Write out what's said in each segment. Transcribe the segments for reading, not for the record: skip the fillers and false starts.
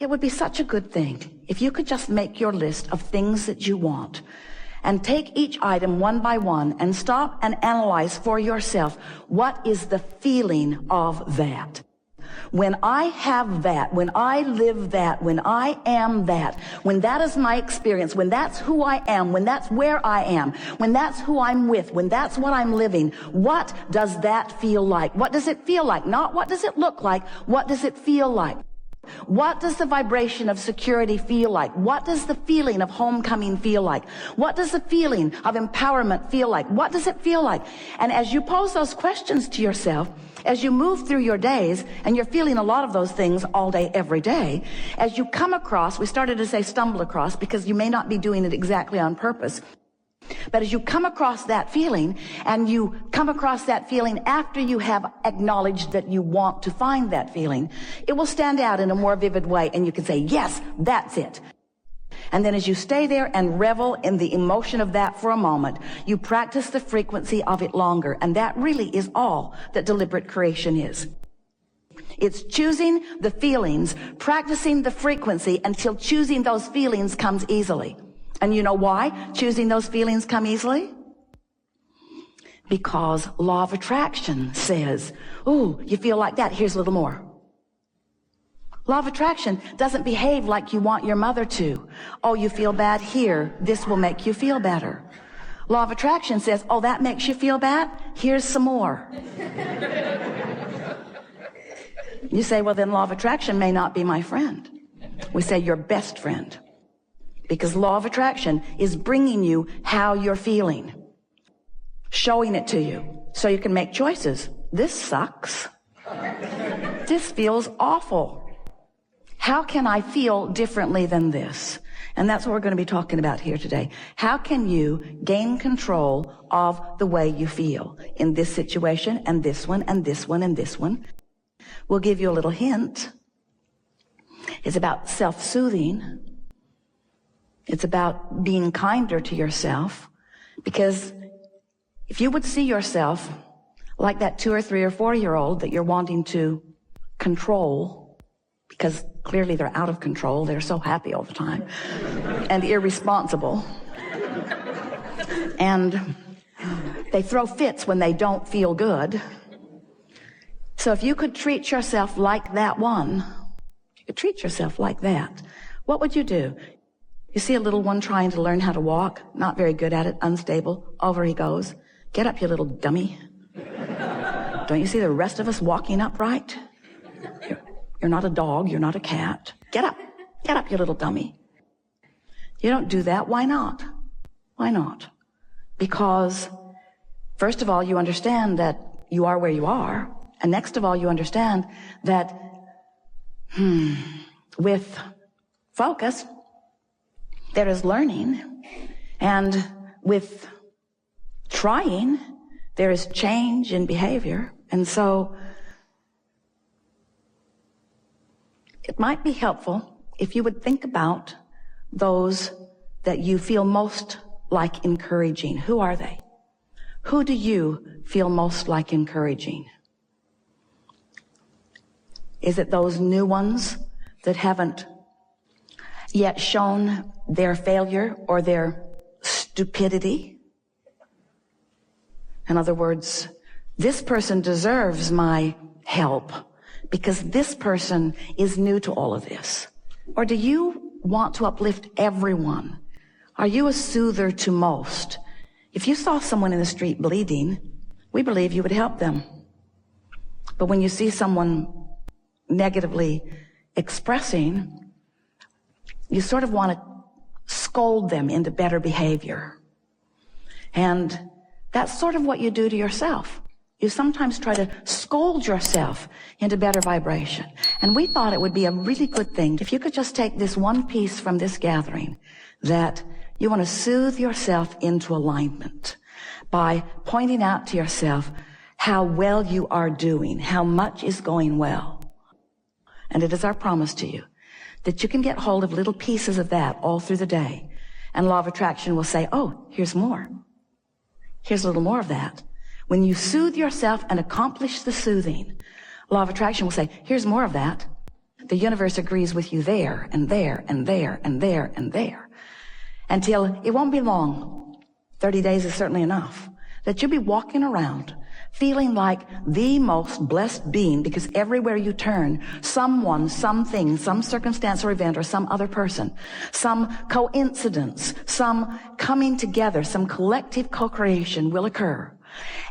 It would be such a good thing if you could just make your list of things that you want and take each item one by one and stop and analyze for yourself, what is the feeling of that? When I have that, when I live that, when I am that, when that is my experience, when that's who I am, when that's where I am, when that's who I'm with, when that's what I'm living, what does that feel like? What does it feel like? Not what does it look like? What does it feel like? What does the vibration of security feel like? What does the feeling of homecoming feel like? What does the feeling of empowerment feel like? What does it feel like? And as you pose those questions to yourself, as you move through your days, and you're feeling a lot of those things all day, every day, as you come across, we started to say stumble across because you may not be doing it exactly on purpose. But as you come across that feeling, and you come across that feeling after you have acknowledged that you want to find that feeling, it will stand out in a more vivid way, and you can say, yes, that's it. And then as you stay there and revel in the emotion of that for a moment, you practice the frequency of it longer. And that really is all that deliberate creation is. It's choosing the feelings, practicing the frequency until choosing those feelings comes easily. And you know why choosing those feelings come easily? Because law of attraction says, ooh, you feel like that, here's a little more. Law of attraction doesn't behave like you want your mother to. Oh, you feel bad here, this will make you feel better. Law of attraction says, oh, that makes you feel bad, here's some more. You say, well, then law of attraction may not be my friend. We say your best friend. Because law of attraction is bringing you how you're feeling, showing it to you so you can make choices. This sucks. This feels awful. How can I feel differently than this? And that's what we're going to be talking about here today. How can you gain control of the way you feel in this situation and this one and this one and this one? We'll give you a little hint. It's about self-soothing. It's about being kinder to yourself, because if you would see yourself like that 2 or 3 or 4-year-old that you're wanting to control, because clearly they're out of control, they're so happy all the time, and irresponsible, and they throw fits when they don't feel good. So if you could treat yourself like that one, you could treat yourself like that, what would you do? You see a little one trying to learn how to walk, not very good at it, unstable. Over he goes. Get up, you little dummy. Don't you see the rest of us walking upright? You're not a dog, you're not a cat. Get up, you little dummy. You don't do that. Why not? Why not? Because, first of all, you understand that you are where you are. And next of all, you understand that, with focus, there is learning, and with trying, there is change in behavior. And so it might be helpful if you would think about those that you feel most like encouraging. Who are they? Who do you feel most like encouraging? Is it those new ones that haven't yet shown their failure or their stupidity? In other words, this person deserves my help because this person is new to all of this. Or do you want to uplift everyone? Are you a soother to most? If you saw someone in the street bleeding, we believe you would help them. But when you see someone negatively expressing, you sort of want to scold them into better behavior. And that's sort of what you do to yourself. You sometimes try to scold yourself into better vibration. And we thought it would be a really good thing if you could just take this one piece from this gathering, that you want to soothe yourself into alignment by pointing out to yourself how well you are doing, how much is going well. And it is our promise to you that you can get hold of little pieces of that all through the day. And law of attraction will say, oh, here's more. Here's a little more of that. When you soothe yourself and accomplish the soothing, law of attraction will say, here's more of that. The universe agrees with you there and there and there and there and there until it won't be long. 30 days is certainly enough. That you'll be walking around feeling like the most blessed being, because everywhere you turn, someone, something, some circumstance or event or some other person, some coincidence, some coming together, some collective co-creation will occur.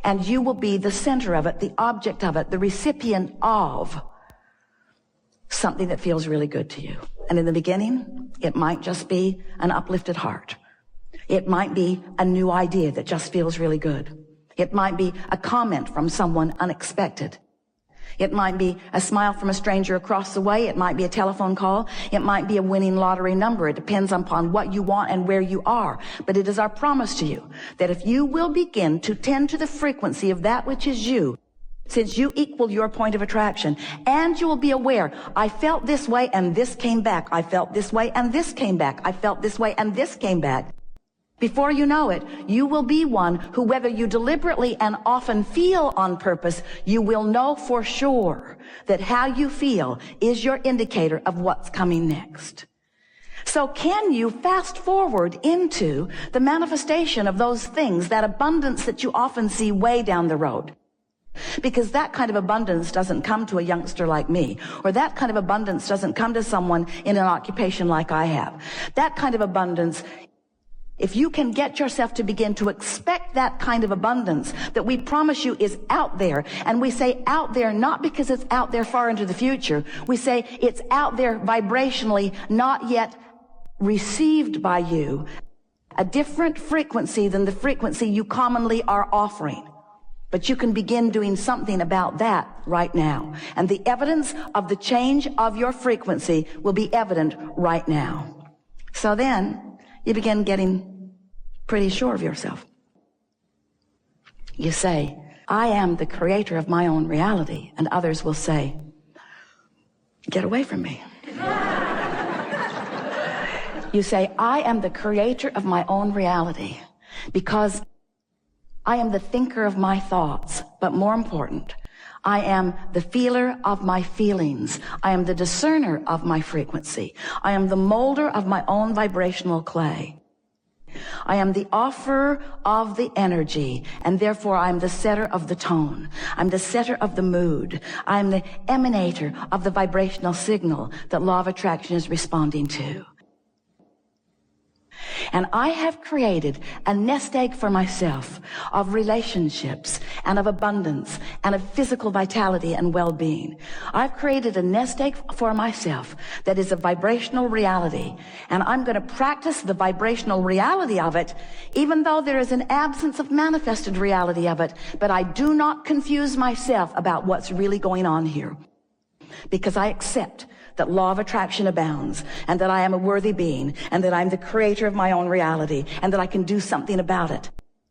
And you will be the center of it, the object of it, the recipient of something that feels really good to you. And in the beginning, it might just be an uplifted heart. It might be a new idea that just feels really good. It might be a comment from someone unexpected. It might be a smile from a stranger across the way. It might be a telephone call. It might be a winning lottery number. It depends upon what you want and where you are. But it is our promise to you that if you will begin to tend to the frequency of that which is you, since you equal your point of attraction, and you will be aware, I felt this way and this came back. I felt this way and this came back. I felt this way and this came back. Before you know it, you will be one who, whether you deliberately and often feel on purpose, you will know for sure that how you feel is your indicator of what's coming next. So can you fast forward into the manifestation of those things, that abundance that you often see way down the road? Because that kind of abundance doesn't come to a youngster like me, or that kind of abundance doesn't come to someone in an occupation like I have. That kind of abundance, if you can get yourself to begin to expect that kind of abundance that we promise you is out there, and we say out there not because it's out there far into the future, we say it's out there vibrationally, not yet received by you, a different frequency than the frequency you commonly are offering. But you can begin doing something about that right now. And the evidence of the change of your frequency will be evident right now. So then you begin getting pretty sure of yourself. You say, I am the creator of my own reality. And others will say, get away from me. You say, I am the creator of my own reality because I am the thinker of my thoughts, but more important, I am the feeler of my feelings. I am the discerner of my frequency. I am the molder of my own vibrational clay. I am the offerer of the energy, and therefore I am the setter of the tone. I'm the setter of the mood. I am the emanator of the vibrational signal that law of attraction is responding to. And I have created a nest egg for myself of relationships and of abundance and of physical vitality and well-being. I've created a nest egg for myself that is a vibrational reality. And I'm going to practice the vibrational reality of it, even though there is an absence of manifested reality of it. But I do not confuse myself about what's really going on here, because I accept that law of attraction abounds, and that I am a worthy being, and that I'm the creator of my own reality, and that I can do something about it.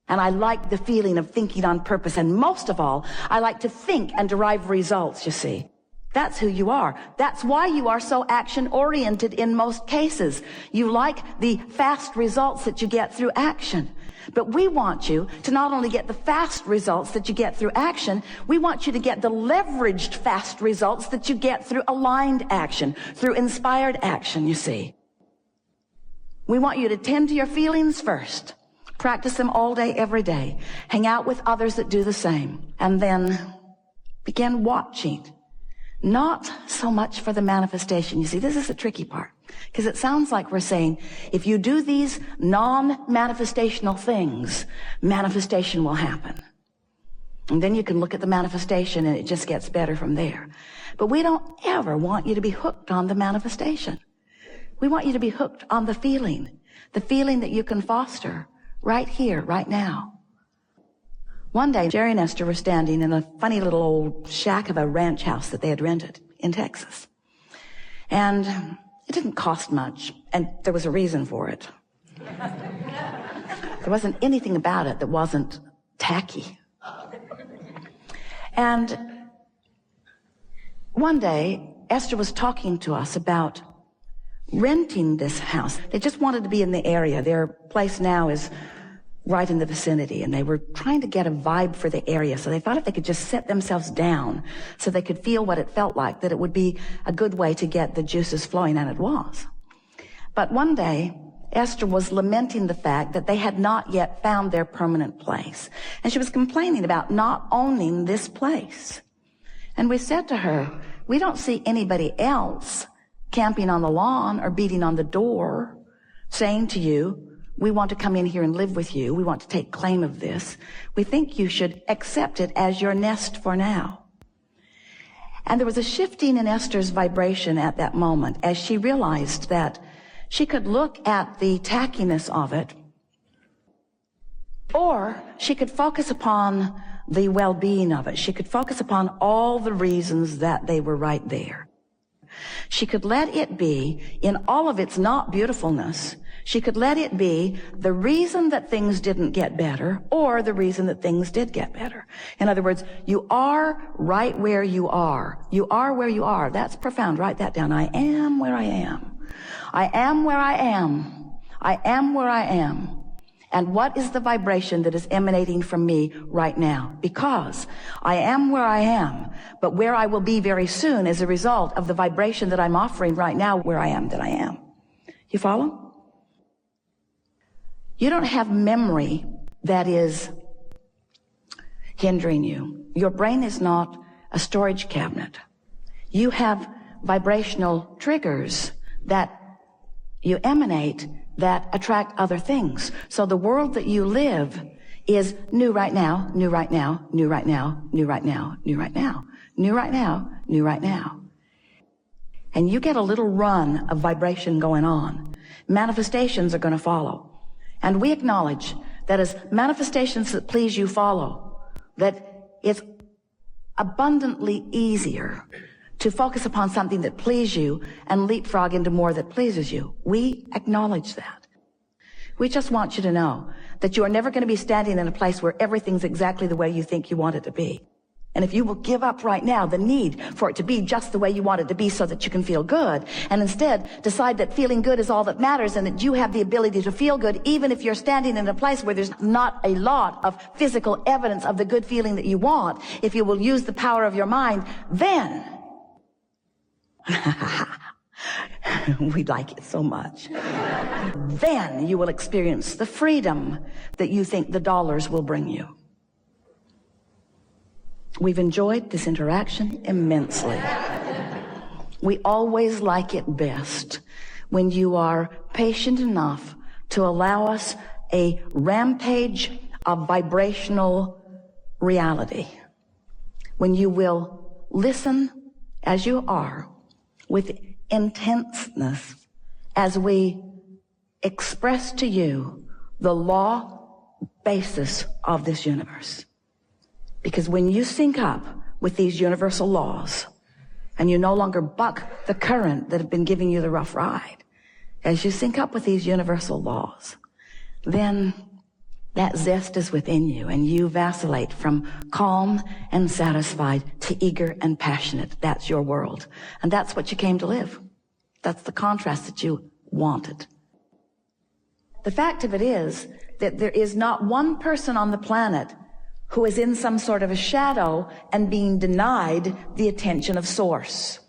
And I like the feeling of thinking on purpose, and most of all, I like to think and derive results, you see. That's who you are. That's why you are so action-oriented in most cases. You like the fast results that you get through action. But we want you to not only get the fast results that you get through action, we want you to get the leveraged fast results that you get through aligned action, through inspired action, you see. We want you to tend to your feelings first. Practice them all day, every day. Hang out with others that do the same. And then begin watching. Not so much for the manifestation. You see, this is the tricky part. Because it sounds like we're saying, if you do these non-manifestational things, manifestation will happen. And then you can look at the manifestation and it just gets better from there. But we don't ever want you to be hooked on the manifestation. We want you to be hooked on the feeling that you can foster right here, right now. One day, Jerry and Esther were standing in a funny little old shack of a ranch house that they had rented in Texas. And it didn't cost much, and there was a reason for it. There wasn't anything about it that wasn't tacky. And one day, Esther was talking to us about renting this house. They just wanted to be in the area. Their place now is right in the vicinity, and they were trying to get a vibe for the area. So they thought if they could just set themselves down so they could feel what it felt like, that it would be a good way to get the juices flowing, and it was. But one day, Esther was lamenting the fact that they had not yet found their permanent place. And she was complaining about not owning this place. And we said to her, we don't see anybody else camping on the lawn or beating on the door, saying to you, we want to come in here and live with you. We want to take claim of this. We think you should accept it as your nest for now. And there was a shifting in Esther's vibration at that moment as she realized that she could look at the tackiness of it, or she could focus upon the well-being of it. She could focus upon all the reasons that they were right there. She could let it be, in all of its not beautifulness, she could let it be the reason that things didn't get better or the reason that things did get better. In other words, you are right where you are. You are where you are. That's profound. Write that down. I am where I am. I am where I am. I am where I am. And what is the vibration that is emanating from me right now? Because I am where I am, but where I will be very soon as a result of the vibration that I'm offering right now where I am that I am. You follow? You don't have memory that is hindering you. Your brain is not a storage cabinet. You have vibrational triggers that you emanate that attract other things. So the world that you live is new right now, new right now, new right now, new right now, new right now, new right now, new right now. And you get a little run of vibration going on. Manifestations are going to follow. And we acknowledge that as manifestations that please you follow, that it's abundantly easier to focus upon something that pleases you and leapfrog into more that pleases you. We acknowledge that. We just want you to know that you are never going to be standing in a place where everything's exactly the way you think you want it to be. And if you will give up right now the need for it to be just the way you want it to be so that you can feel good, and instead decide that feeling good is all that matters and that you have the ability to feel good even if you're standing in a place where there's not a lot of physical evidence of the good feeling that you want, if you will use the power of your mind, then we like it so much. Then you will experience the freedom that you think the dollars will bring you. We've enjoyed this interaction immensely. We always like it best when you are patient enough to allow us a rampage of vibrational reality. When you will listen as you are with intenseness as we express to you the law basis of this universe. Because when you sync up with these universal laws and you no longer buck the current that have been giving you the rough ride, as you sync up with these universal laws, then that zest is within you and you vacillate from calm and satisfied to eager and passionate. That's your world. And that's what you came to live. That's the contrast that you wanted. The fact of it is that there is not one person on the planet who is in some sort of a shadow and being denied the attention of Source.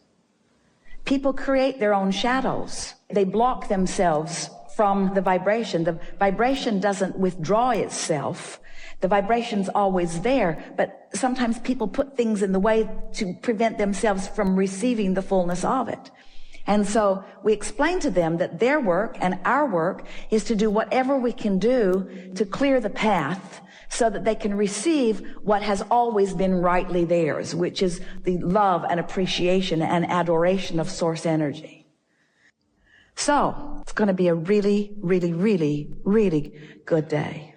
People create their own shadows. They block themselves from the vibration. The vibration doesn't withdraw itself. The vibration's always there, but sometimes people put things in the way to prevent themselves from receiving the fullness of it. And so we explain to them that their work and our work is to do whatever we can do to clear the path so that they can receive what has always been rightly theirs, which is the love and appreciation and adoration of Source energy. So it's going to be a really, really, really, really good day.